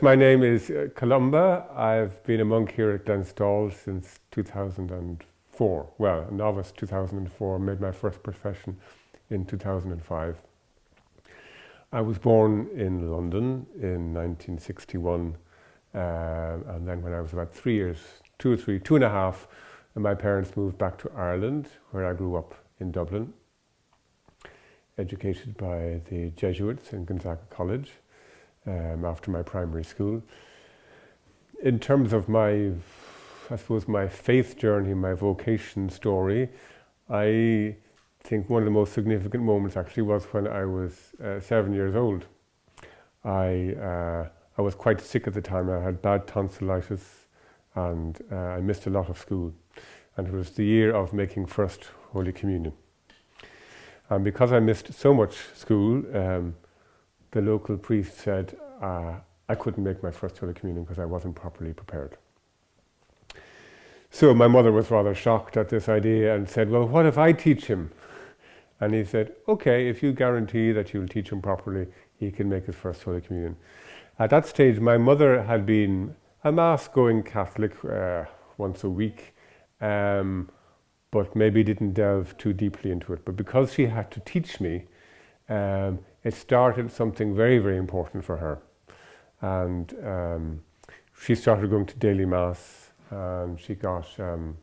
my name is Columba. I've been a monk here at Glenstal since 2004. Well, a novice 2004, made my first profession in 2005. I was born in London in 1961, and then when I was about 3 years, 2.5, my parents moved back to Ireland, where I grew up in Dublin, educated by the Jesuits in Gonzaga College after my primary school. In terms of my faith journey, my vocation story, I think one of the most significant moments actually was when I was 7 years old. I was quite sick at the time. I had bad tonsillitis and I missed a lot of school. And it was the year of making First Holy Communion. And because I missed so much school, the local priest said I couldn't make my First Holy Communion because I wasn't properly prepared. So my mother was rather shocked at this idea and said, well, what if I teach him? And he said, okay, if you guarantee that you'll teach him properly, he can make his First Holy Communion. At that stage, my mother had been a Mass-going Catholic once a week, but maybe didn't delve too deeply into it. But because she had to teach me, it started something very, very important for her. And she started going to daily Mass, and she got a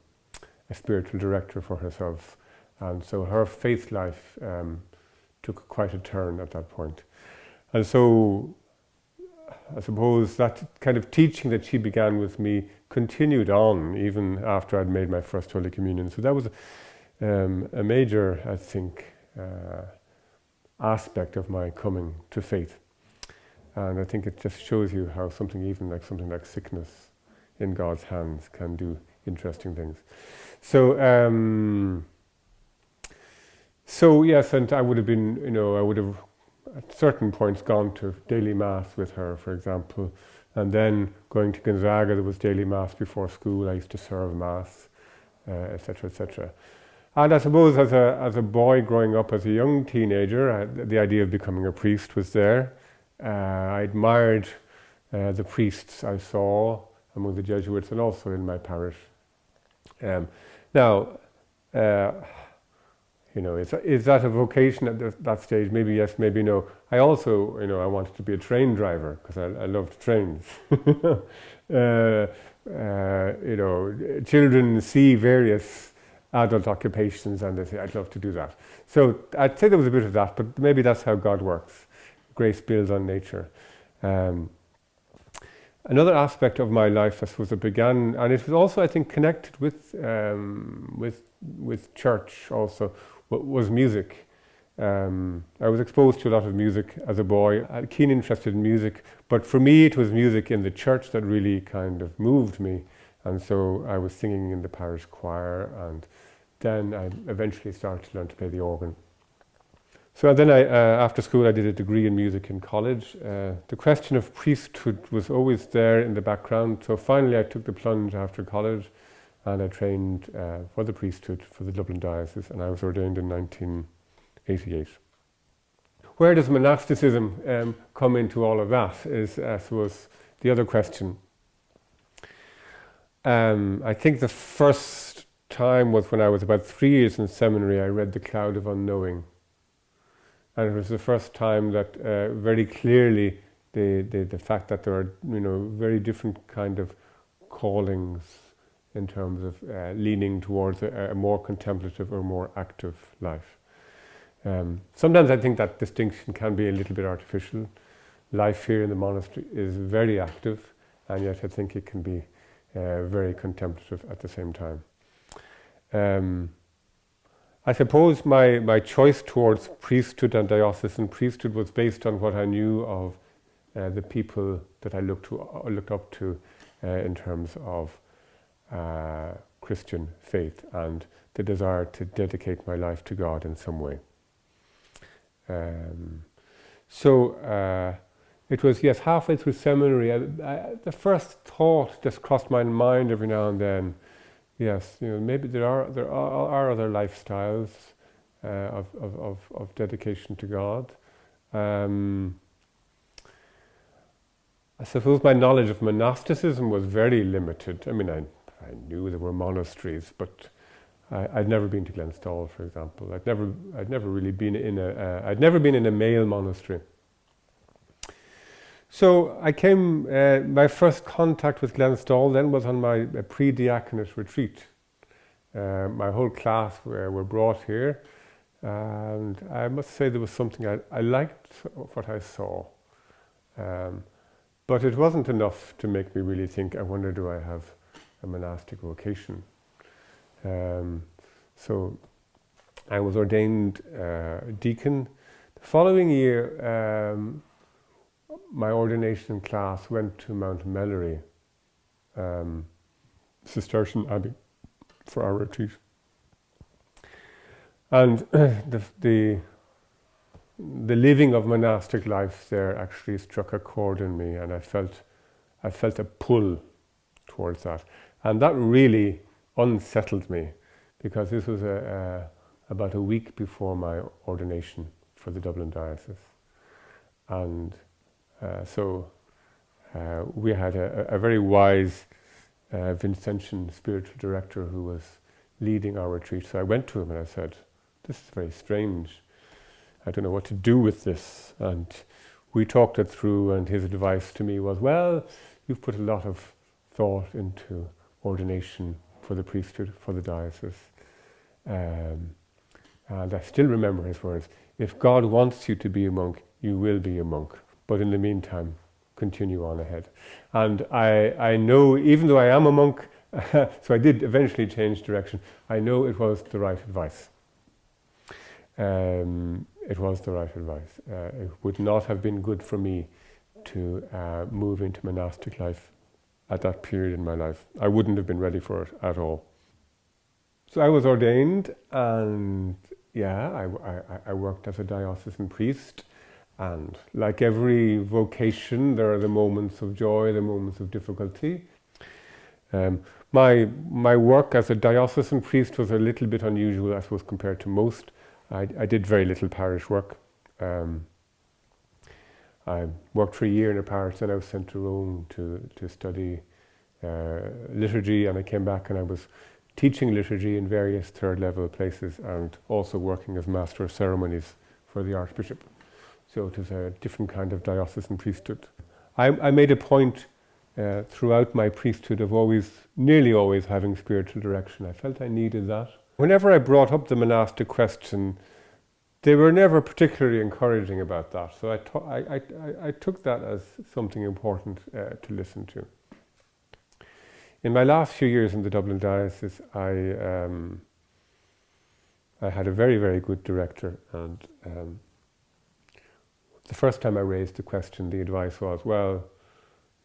spiritual director for herself. And so her faith life took quite a turn at that point. And so I suppose that kind of teaching that she began with me continued on even after I'd made my First Holy Communion. So that was a major, I think, aspect of my coming to faith. And I think it just shows you how something like sickness in God's hands can do interesting things. So yes, and I would have been, I would have at certain points gone to daily Mass with her, for example, and then going to Gonzaga, there was daily Mass before school. I used to serve Mass, etc., etc. And I suppose as a boy growing up, as a young teenager, the idea of becoming a priest was there. I admired the priests I saw among the Jesuits and also in my parish. Now, is that a vocation at that stage? Maybe yes, maybe no. I also, I wanted to be a train driver because I loved trains. Children see various adult occupations and they say, I'd love to do that. So I'd say there was a bit of that, but maybe that's how God works. Grace builds on nature. Another aspect of my life, I suppose, that began, and it was also, I think, connected with church also, was music. I was exposed to a lot of music as a boy. I had a keen interest in music, but for me it was music in the church that really kind of moved me. And so I was singing in the parish choir, and then I eventually started to learn to play the organ. So then after school I did a degree in music in college. The question of priesthood was always there in the background, so finally I took the plunge after college and I trained for the priesthood for the Dublin diocese, and I was ordained in 1988. Where does monasticism come into all of that is, I suppose, the other question. I think the first time was when I was about 3 years in seminary. I read The Cloud of Unknowing. And it was the first time that very clearly the fact that there are very different kind of callings in terms of leaning towards a more contemplative or more active life. Sometimes I think that distinction can be a little bit artificial. Life here in the monastery is very active, and yet I think it can be very contemplative at the same time. I suppose my choice towards priesthood and diocesan priesthood was based on what I knew of the people that I looked up to in terms of Christian faith and the desire to dedicate my life to God in some way. So it was, yes, halfway through seminary, the first thought just crossed my mind every now and then. Yes, maybe there are other lifestyles of dedication to God. I suppose my knowledge of monasticism was very limited. I mean, I knew there were monasteries, but I'd never been to Glenstal, for example. I'd never really been in I'd never been in a male monastery. So I came. My first contact with Glenstal then was on my pre-diaconate retreat. My whole class were brought here, and I must say there was something I liked what I saw. But it wasn't enough to make me really think, I wonder, do I have a monastic vocation? So I was ordained deacon. The following year, my ordination class went to Mount Melleray, Cistercian Abbey, for our retreat. And the living of monastic life there actually struck a chord in me, and I felt a pull towards that. And that really unsettled me, because this was about a week before my ordination for the Dublin diocese. And so we had a very wise Vincentian spiritual director who was leading our retreat. So I went to him and I said, this is very strange. I don't know what to do with this. And we talked it through, and his advice to me was, well, you've put a lot of thought into ordination for the priesthood, for the diocese. And I still remember his words, if God wants you to be a monk, you will be a monk. But in the meantime, continue on ahead. And I know, even though I am a monk, so I did eventually change direction, I know it was the right advice. It was the right advice. It would not have been good for me to move into monastic life at that period in my life. I wouldn't have been ready for it at all. So I was ordained, and I worked as a diocesan priest. And like every vocation, there are the moments of joy, the moments of difficulty. My work as a diocesan priest was a little bit unusual, I suppose, compared to most. I did very little parish work. I worked for a year in a parish, then I was sent to Rome to study liturgy, and I came back and I was teaching liturgy in various third level places and also working as master of ceremonies for the Archbishop. So it was a different kind of diocesan priesthood. I made a point throughout my priesthood of nearly always having spiritual direction. I felt I needed that. Whenever I brought up the monastic question, they were never particularly encouraging about that. So I took that as something important to listen to. In my last few years in the Dublin diocese, I had a very, very good director, and the first time I raised the question, the advice was, well,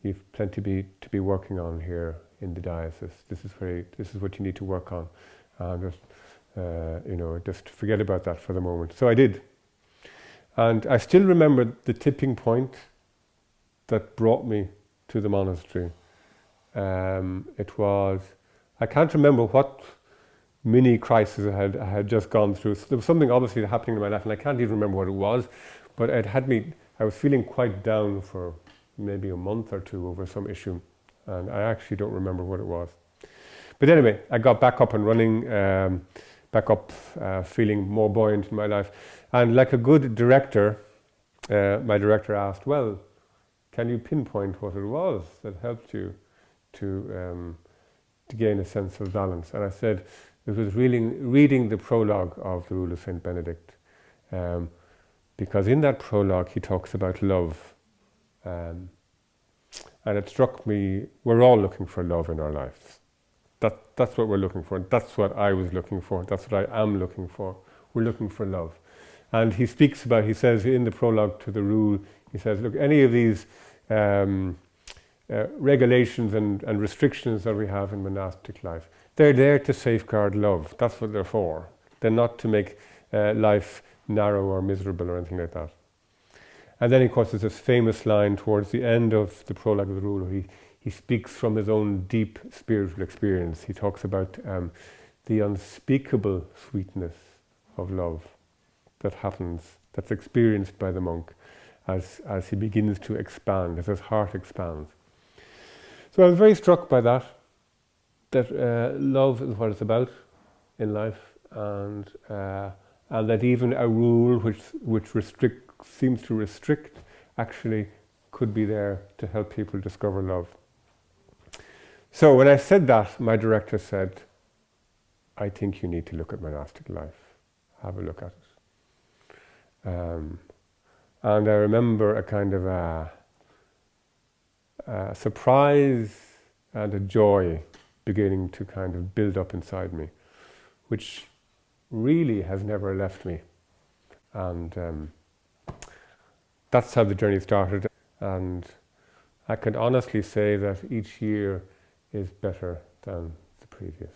you've plenty to be working on here in the diocese. This is what you need to work on. And just forget about that for the moment. So I did. And I still remember the tipping point that brought me to the monastery. I can't remember what mini crisis I had just gone through. So there was something obviously happening in my life, and I can't even remember what it was, but I was feeling quite down for maybe a month or two over some issue, and I actually don't remember what it was. But anyway, I got back up and running, feeling more buoyant in my life. And like a good director, my director asked, well, can you pinpoint what it was that helped you to gain a sense of balance? And I said, it was reading the prologue of the Rule of St. Benedict. Because in that prologue he talks about love. And it struck me, we're all looking for love in our lives. That's what we're looking for. That's what I was looking for. That's what I am looking for. We're looking for love. And he says in the prologue to the rule, he says, look, any of these regulations and restrictions that we have in monastic life, they're there to safeguard love. That's what they're for. They're not to make life narrow or miserable or anything like that. And then, of course, there's this famous line towards the end of the prologue of the rule where he speaks from his own deep spiritual experience. He talks about the unspeakable sweetness of love that happens, that's experienced by the monk. as he begins to expand, as his heart expands. So I was very struck by that love is what it's about in life, and that even a rule which seems to restrict actually could be there to help people discover love. So when I said that, my director said, I think you need to look at monastic life. Have a look at it. And I remember a kind of a surprise and a joy beginning to kind of build up inside me, which really has never left me. And that's how the journey started. And I can honestly say that each year is better than the previous.